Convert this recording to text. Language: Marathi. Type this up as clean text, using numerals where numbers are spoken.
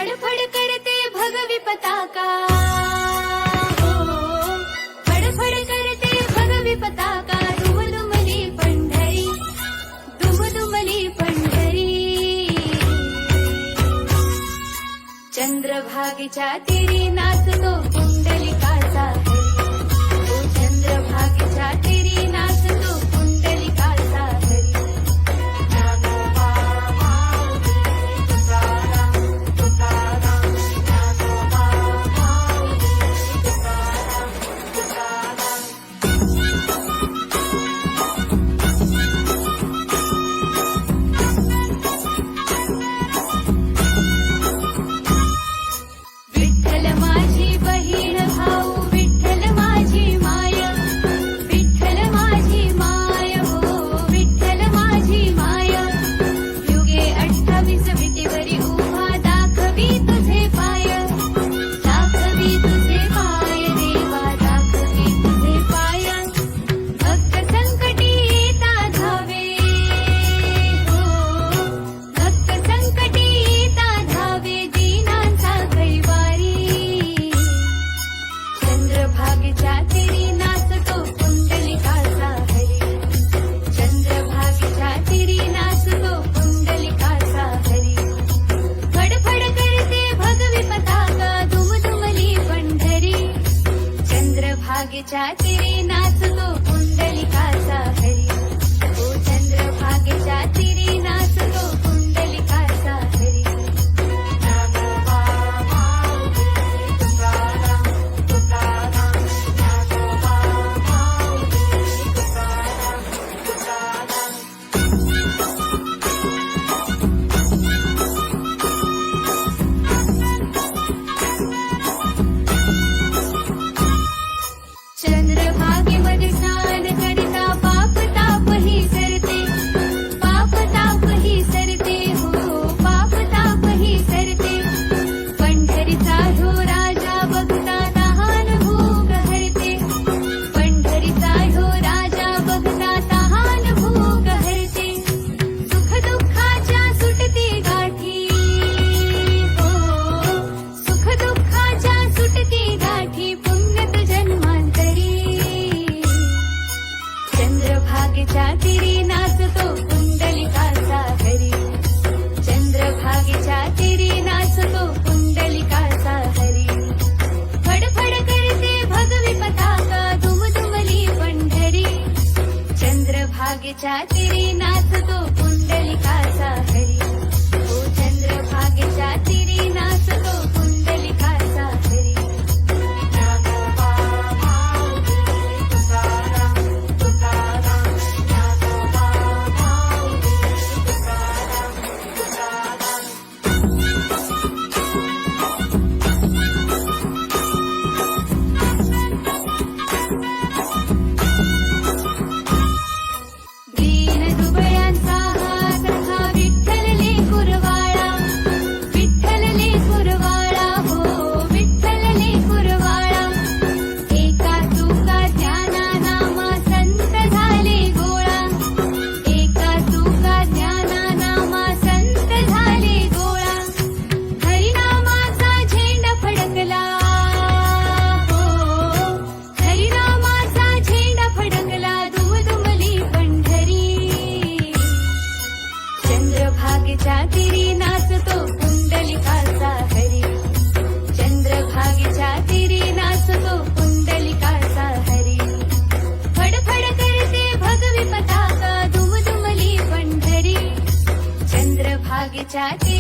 फडफड करते भगवी पताका, हो फडफड करते भगवी पताका. दुमदुमली पंढरी, दुमदुमली पंढरी. चंद्रभागेच्या तीरी नाचतो कुंडलिकाचा हरी, ओ चंद्रभागेच्या तीरी नाचतो कुंडलिकाचा हरी. ज्ञानोबा माऊली तुकाराम, तुकाराम ज्ञानोबा माऊली तुकाराम, तुकाराम. विठ्ठल माझी बहीण भाऊ, विठ्ठल माझी माय, विठ्ठल माझी माय, हो विठ्ठल माझी माय. युगे 28 विटेवरी उभा दाखवी तुझे पाय, दाखवी तुझे पाय देवा, दाखवी तुझे पाय. भक्त संकटी येता धावे, हो भक्त संकटी येता धावे, दीनांचा कैवारी. चंद्रभागेच्या तीरी नाचतो कुंडलिकाचा हरी, चंद्रभागेच्या तीरी नाचतो कुंडलिकाचा हरी. फडफड करते भगवी पताका, दुमदुमली पंढरी. चंद्रभागेच्या तीरी नाचतो कुंडलिकाचा हरी, ओ चंद्रभागेच्या तीरी नाचतो कुंडलिकाचा हरी. ज्ञानोबा माऊली तुकाराम, तुकाराम ज्ञानोबा माऊली तुकाराम, तुकाराम. चंद्रभागेमध्ये स्नान करिता पाप तापही सरते, पाप तापही सरते, हो पाप तापही सरते. पंढरीचा ह्यो राजा बघता तहान भूक हरते, पंढरीचा ह्यो राजा बघता तहान भूक हरते. सुख दुःखाच्या सुटती गाठी, हो सुख दुःखाच्या सुटती गाठी, पुण्यत जन्मांतरी. चंद्रभागेच्या तीरी नाचतो कुंडलिकाचा हरी, चंद्रभागेच्या तीरी नाचतो कुंडलिकाचा हरी. फडफड करते भगवी पताका, दुमदुमली पंढरी. चंद्रभागेच्या तीरी नाचतो कुंडलिकाचा हरी, ओ चंद्रभागेच्या तीरी नाचतो कुंडलिकाचा हरी. ज्ञानोबा माऊली तुकाराम, तुकाराम ज्ञानोबा माऊली तुकाराम, तुकाराम. दीन दुबळ्यांचा हात हा विठ्ठल लेकुरवाळा, विठ्ठल लेकुरवाळा, हो विठ्ठल लेकुरवाळा. एका तुका ज्ञाना नामा संत झाले गोळा, एका तुका ज्ञाना नामा संत झाले गोळा. हरिनामाचा झेंडा फडकला, हो हरिनामाचा झेंडा फडकला, दुमदुमली पंढरी. चंद्रभागेच्या तीरी नाचतो कुंडलिकाचा हरी, चंद्रभागेच्या तीरी नाचतो कुंडलिकाचा हरी. फडफड करते भगवी पताका, दुमदुमली पंढरी. चंद्रभागेच्या तीरी